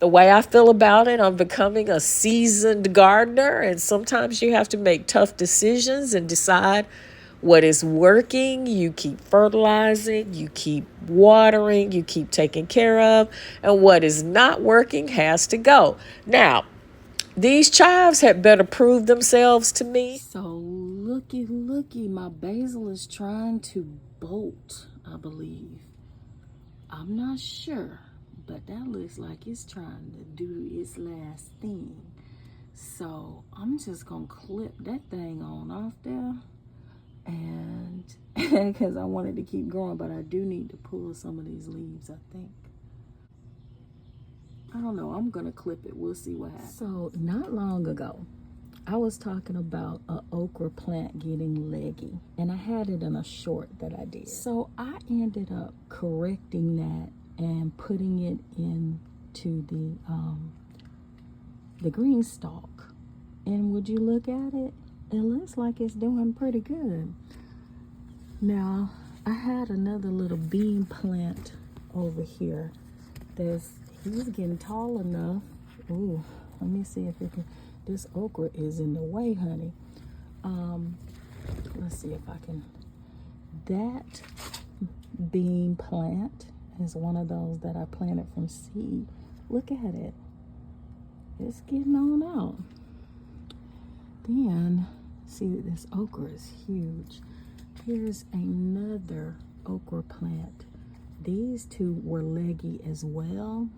the way I feel about it, I'm becoming a seasoned gardener, and sometimes you have to make tough decisions and decide what is working. You keep fertilizing, you keep watering, you keep taking care of, and what is not working has to go. Now, these chives had better prove themselves to me. So looky, my basil is trying to bolt, I believe. I'm not sure, but that looks like it's trying to do its last thing. So I'm just gonna clip that thing on off there, and because I wanted to keep growing, but I do need to pull some of these leaves, I think. I don't know, I'm gonna clip it, we'll see what happens. So not long ago, I was talking about an okra plant getting leggy, and I had it in a short that I did. So I ended up correcting that and putting it into the Green Stalk. And would you look at it? It looks like it's doing pretty good. Now, I had another little bean plant over here. He's getting tall enough. Ooh, let me see if it can. This okra is in the way, honey. Let's see if I can. That bean plant is one of those that I planted from seed. Look at it. It's getting on out. Then, see, this okra is huge. Here's another okra plant. These two were leggy as well,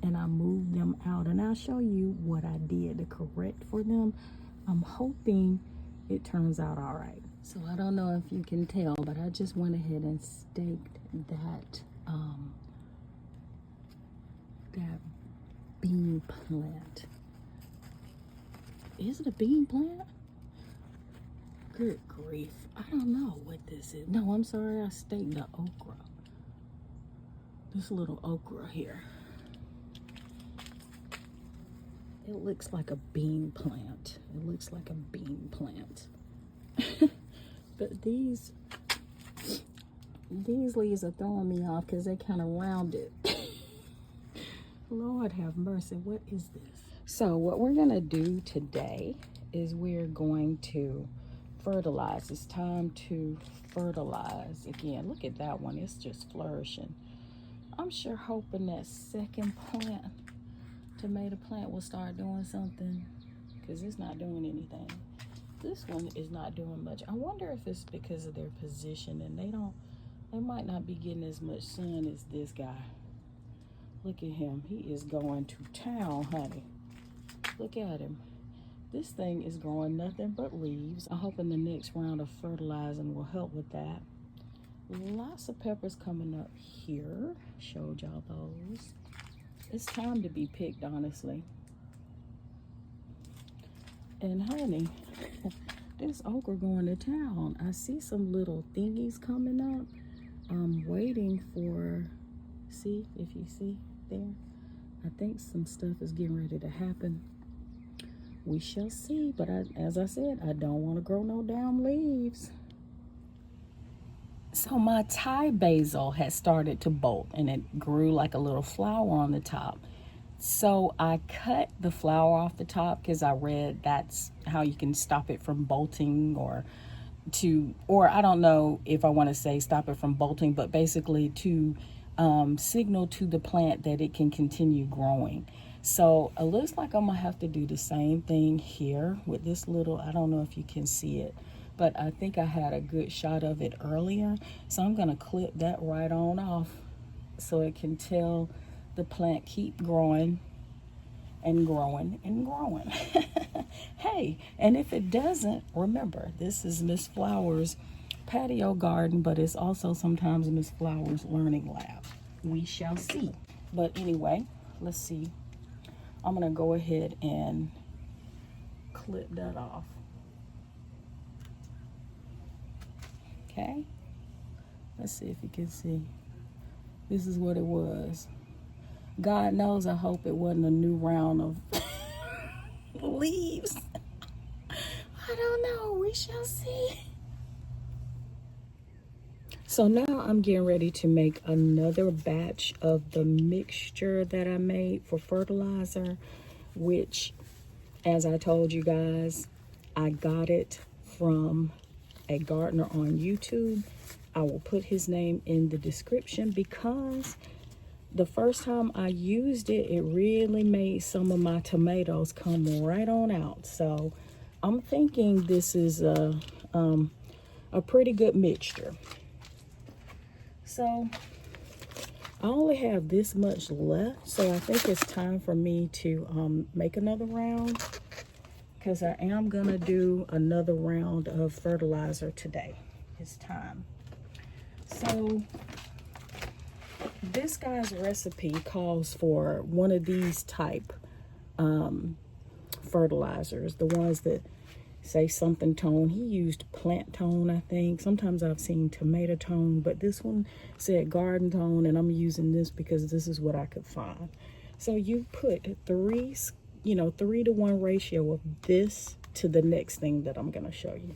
and I moved them out, and I'll show you what I did to correct for them. I'm hoping it turns out all right. So I don't know if you can tell, but I just went ahead and staked that that bean plant. Is it a bean plant? Good grief, I don't know what this is. No, I'm sorry, I staked the okra. This little okra here. It looks like a bean plant. It looks like a bean plant. But these leaves are throwing me off because they kind of rounded. Lord have mercy, what is this? So what we're gonna do today is we're going to fertilize. It's time to fertilize again. Look at that one, it's just flourishing. I'm sure hoping that second plant, tomato plant, will start doing something, because it's not doing anything. This one is not doing much. I wonder if it's because of their position, and they might not be getting as much sun as this guy. Look at him, he is going to town, honey. Look at him. This thing is growing nothing but leaves. I'm hoping the next round of fertilizing will help with that. Lots of peppers coming up here. Showed y'all those. It's time to be picked, honestly. And honey, this okra going to town. I see some little thingies coming up. I'm waiting for, see, if you see there, I think some stuff is getting ready to happen. We shall see, but as I said, I don't want to grow no damn leaves. So my Thai basil has started to bolt, and it grew like a little flower on the top. So I cut the flower off the top because I read that's how you can stop it from bolting, or I don't know if I want to say stop it from bolting, but basically to signal to the plant that it can continue growing. So it looks like I'm gonna have to do the same thing here with this little, I don't know if you can see it, but I think I had a good shot of it earlier. So I'm gonna clip that right on off so it can tell the plant keep growing and growing and growing. Hey, and if it doesn't, remember, this is Miss Flower's patio garden, but it's also sometimes Miss Flower's learning lab. We shall see. But anyway, let's see. I'm gonna go ahead and clip that off. Okay, let's see if you can see. This is what it was. God knows I hope it wasn't a new round of leaves. I don't know, we shall see. So now I'm getting ready to make another batch of the mixture that I made for fertilizer, which, as I told you guys, I got it from a gardener on YouTube. I will put his name in the description because the first time I used it, it really made some of my tomatoes come right on out. So I'm thinking this is a pretty good mixture. So I only have this much left, so I think it's time for me to make another round, because I am gonna do another round of fertilizer today. It's time. So this guy's recipe calls for one of these type fertilizers, the ones that say something tone. He used plant tone, I think. Sometimes I've seen tomato tone, but this one said garden tone, and I'm using this because this is what I could find. So you put 3 to 1 ratio of this to the next thing that I'm going to show you.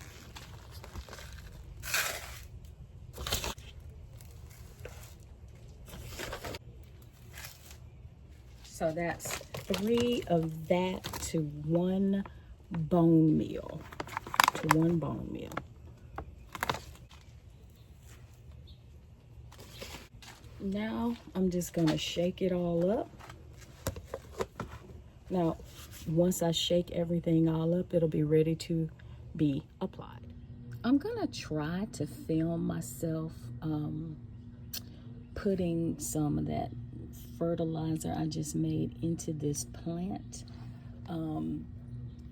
So that's 3 of that to 1 bone meal. To 1 bone meal. Now I'm just going to shake it all up. Now, once I shake everything all up, it'll be ready to be applied. I'm gonna try to film myself putting some of that fertilizer I just made into this plant,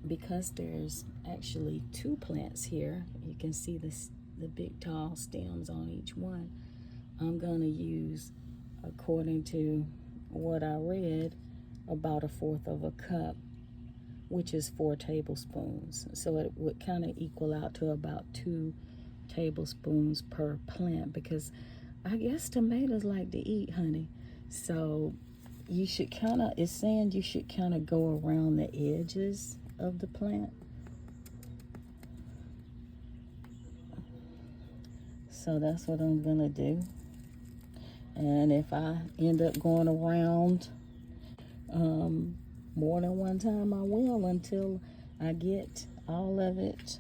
because there's actually 2 plants here. You can see the big tall stems on each one. I'm gonna use, according to what I read, about 1/4 of a cup, which is 4 tablespoons. So it would kind of equal out to about 2 tablespoons per plant, because I guess tomatoes like to eat honey. So you should kind of, it's saying you should kind of go around the edges of the plant. So that's what I'm gonna do. And if I end up going around more than one time, I will, until I get all of it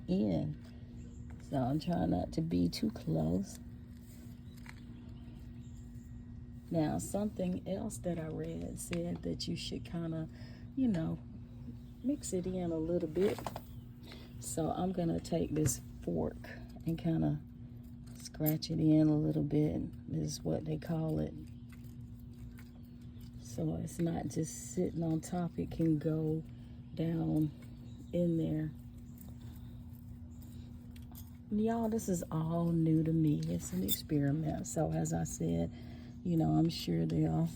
in. So I'm trying not to be too close. Now, something else that I read said that you should kind of, mix it in a little bit. So I'm gonna take this fork and kind of scratch it in a little bit. This is what they call it. So it's not just sitting on top, it can go down in there. Y'all, this is all new to me. It's an experiment. So as I said, I'm sure there are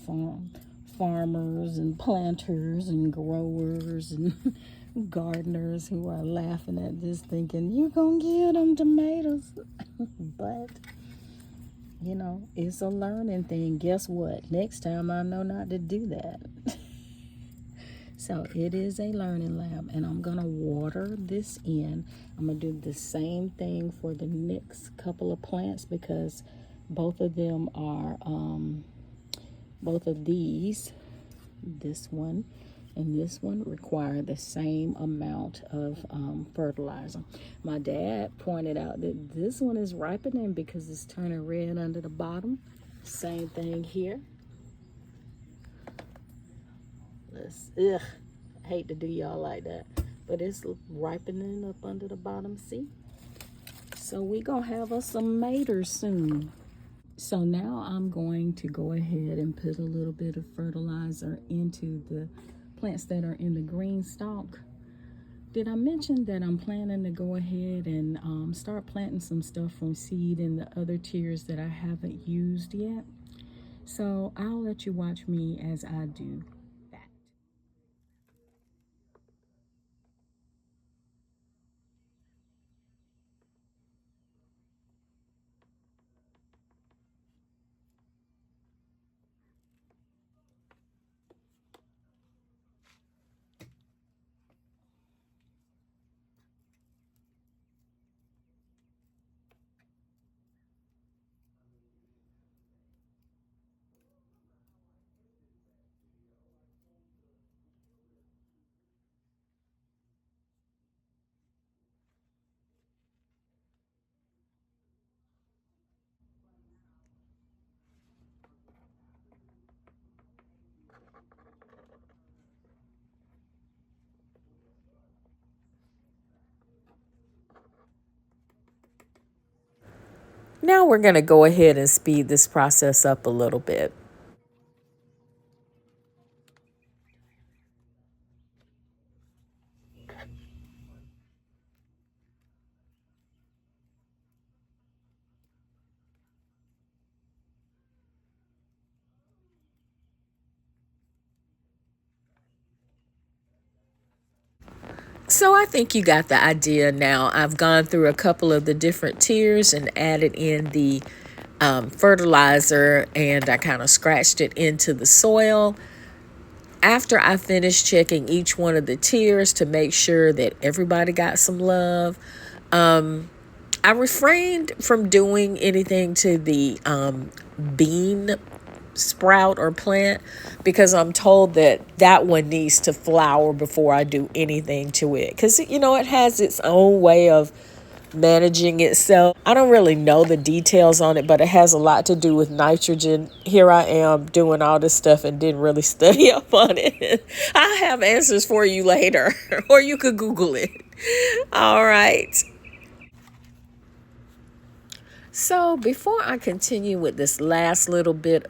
farmers and planters and growers and gardeners who are laughing at this thinking, you're gonna give them tomatoes. But it's a learning thing. Guess what? Next time I know not to do that. So it is a learning lab, and I'm gonna water this in. I'm gonna do the same thing for the next couple of plants, because both of them are both of these, this one and this one, require the same amount of fertilizer. My dad pointed out that this one is ripening because it's turning red under the bottom. Same thing here. I hate to do y'all like that, but it's ripening up under the bottom, see? So we gonna have us some maters soon. So now I'm going to go ahead and put a little bit of fertilizer into the plants that are in the green stalk. Did I mention that I'm planning to go ahead and start planting some stuff from seed in the other tiers that I haven't used yet? So I'll let you watch me as I do that. Now we're going to go ahead and speed this process up a little bit. So I think you got the idea now. I've gone through a couple of the different tiers and added in the fertilizer, and I kind of scratched it into the soil. After I finished checking each one of the tiers to make sure that everybody got some love, I refrained from doing anything to the bean sprout or plant because I'm told that that one needs to flower before I do anything to it, because it has its own way of managing itself. I don't really know the details on it, but it has a lot to do with nitrogen. Here I am doing all this stuff and didn't really study up on it. I have answers for you later, or you could Google it. All right. So before I continue with this last little bit